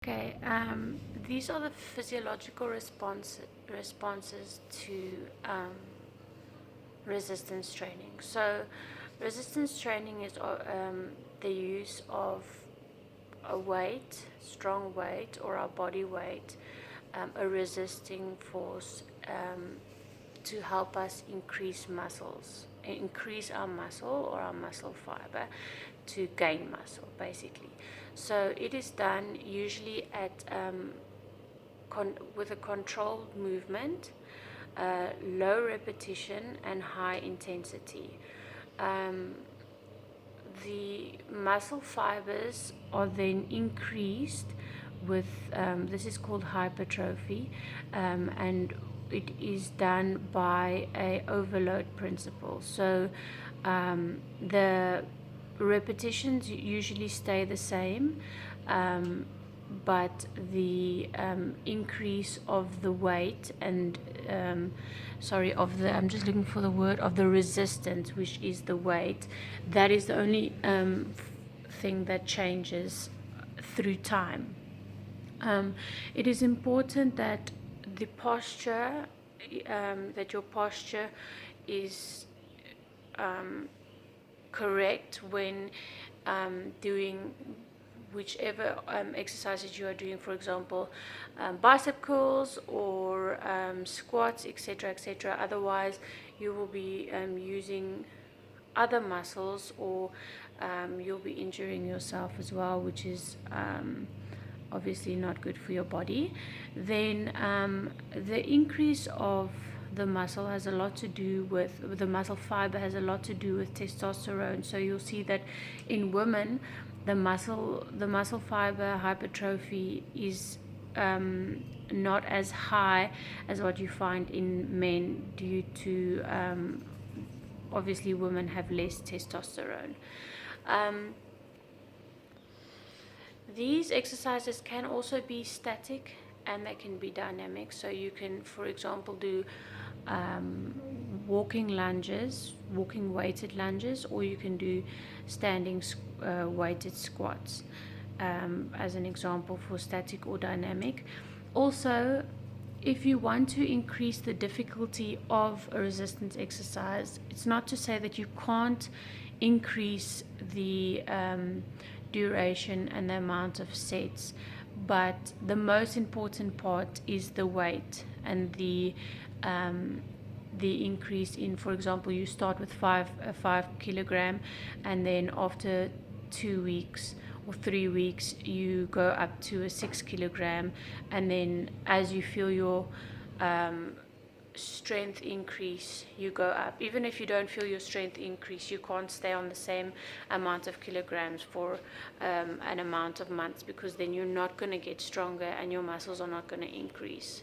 Okay, these are the physiological responses to resistance training. So, resistance training is the use of a weight, strong weight, or our body weight, a resisting force to help us increase our muscle or our muscle fiber to gain muscle, basically. So it is done usually at with a controlled movement, low repetition and high intensity. The muscle fibers are then increased with this is called hypertrophy, and it is done by a overload principle. So the repetitions usually stay the same, but the increase of the weight and I'm just looking for the word of the resistance, which is the weight. That is the only thing that changes through time. It is important that the posture, that your posture is correct when doing whichever exercises you are doing, for example, bicep curls or squats, etc., etc. Otherwise, you will be using other muscles, or you'll be injuring yourself as well, which is obviously not good for your body. Then the increase of the muscle has a lot to do with the muscle fiber has a lot to do with testosterone. So you'll see that in women, the muscle fiber hypertrophy is not as high as what you find in men, due to obviously women have less testosterone. These exercises can also be static and they can be dynamic. So you can, for example, do walking weighted lunges, or you can do standing weighted squats as an example for static or dynamic. Also, if you want to increase the difficulty of a resistance exercise, it's not to say that you can't increase the duration and the amount of sets, but the most important part is the weight and the increase in, for example, you start with 5 kilogram, and then after 2 weeks or 3 weeks you go up to a 6 kilogram, and then as you feel your strength increase, you go up. Even if you don't feel your strength increase, you can't stay on the same amount of kilograms for an amount of months, because then you're not going to get stronger and your muscles are not going to increase.